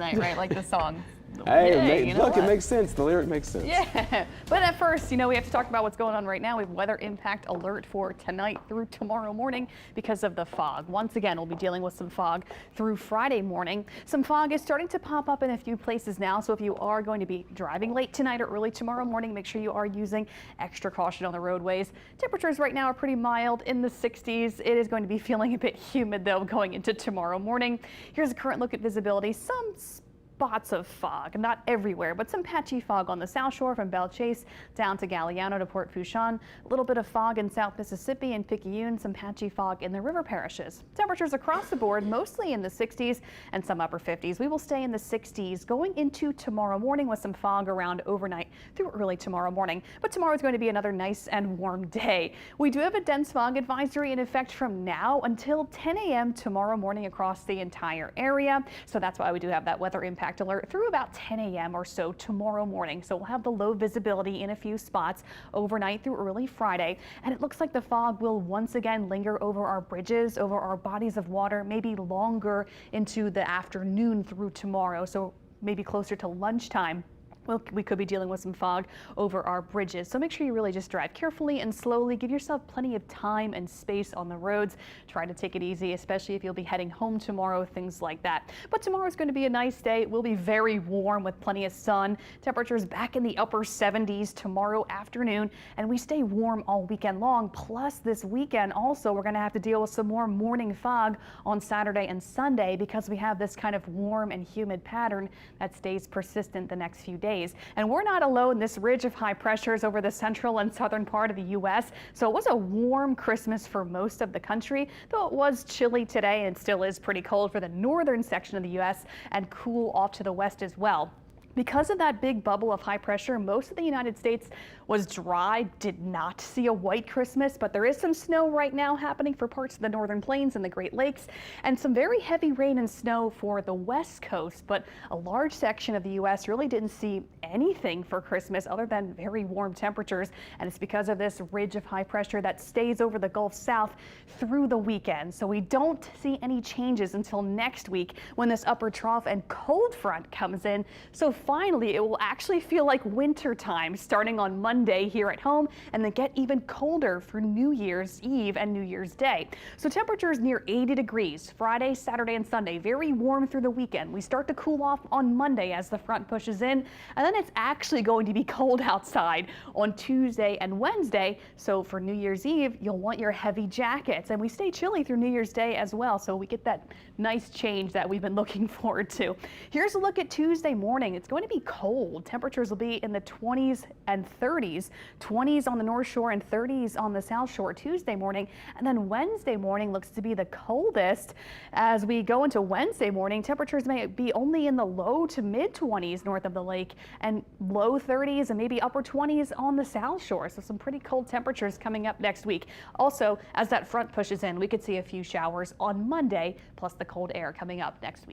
right? Like the song. Hey, You know look, what? it makes sense. The lyric makes sense. Yeah, but at first, we have to talk about what's going on right now. We have weather impact alert for tonight through tomorrow morning because of the fog. Once again, we'll be dealing with some fog through Friday morning. Some fog is starting to pop up in a few places now, so if you are going to be driving late tonight or early tomorrow morning, make sure you are using extra caution on the roadways. Temperatures right now are pretty mild in the 60s. It is going to be feeling a bit humid, though, going into tomorrow morning. Here's a current look at visibility. Some spots of fog, not everywhere, but some patchy fog on the South Shore from Belle Chase down to Galliano to Port Fourchon. A little bit of fog in South Mississippi and Picayune, some patchy fog in the river parishes. Temperatures across the board mostly in the 60s and some upper 50s. We will stay in the 60s going into tomorrow morning with some fog around overnight through early tomorrow morning. But tomorrow is going to be another nice and warm day. We do have a dense fog advisory in effect from now until 10 a.m. tomorrow morning across the entire area. So that's why we do have that weather impact alert through about 10 a.m. or so tomorrow morning. So we'll have the low visibility in a few spots overnight through early Friday. And it looks like the fog will once again linger over our bridges, over our bodies of water, maybe longer into the afternoon through tomorrow. So maybe closer to lunchtime. We could be dealing with some fog over our bridges. So make sure you really just drive carefully and slowly. Give yourself plenty of time and space on the roads. Try to take it easy, especially if you'll be heading home tomorrow, things like that. But tomorrow is going to be a nice day. It will be very warm with plenty of sun. Temperatures back in the upper 70s tomorrow afternoon. And we stay warm all weekend long. Plus this weekend also, we're going to have to deal with some more morning fog on Saturday and Sunday because we have this kind of warm and humid pattern that stays persistent the next few days. And we're not alone. This ridge of high pressures over the central and southern part of the U.S. So it was a warm Christmas for most of the country, though it was chilly today and still is pretty cold for the northern section of the U.S. and cool off to the west as well. Because of that big bubble of high pressure, most of the United States was dry, did not see a white Christmas, but there is some snow right now happening for parts of the northern plains and the Great Lakes, and some very heavy rain and snow for the west coast. But a large section of the U.S. really didn't see anything for Christmas other than very warm temperatures, and it's because of this ridge of high pressure that stays over the Gulf South through the weekend. So we don't see any changes until next week when this upper trough and cold front comes in. So finally, it will actually feel like winter time starting on Monday here at home, and then get even colder for New Year's Eve and New Year's Day. So temperatures near 80 degrees Friday, Saturday, and Sunday. Very warm through the weekend. We start to cool off on Monday as the front pushes in, and then it's actually going to be cold outside on Tuesday and Wednesday. So for New Year's Eve, you'll want your heavy jackets, and we stay chilly through New Year's Day as well. So we get that nice change that we've been looking forward to. Here's a look at Tuesday morning. It's going to be cold. Temperatures will be in the 20s and 30s, 20s on the North Shore and 30s on the South Shore Tuesday morning. And then Wednesday morning looks to be the coldest. As we go into Wednesday morning, temperatures may be only in the low to mid 20s north of the lake and low 30s and maybe upper 20s on the South Shore. So some pretty cold temperatures coming up next week. Also, as that front pushes in, we could see a few showers on Monday, plus the cold air coming up next week.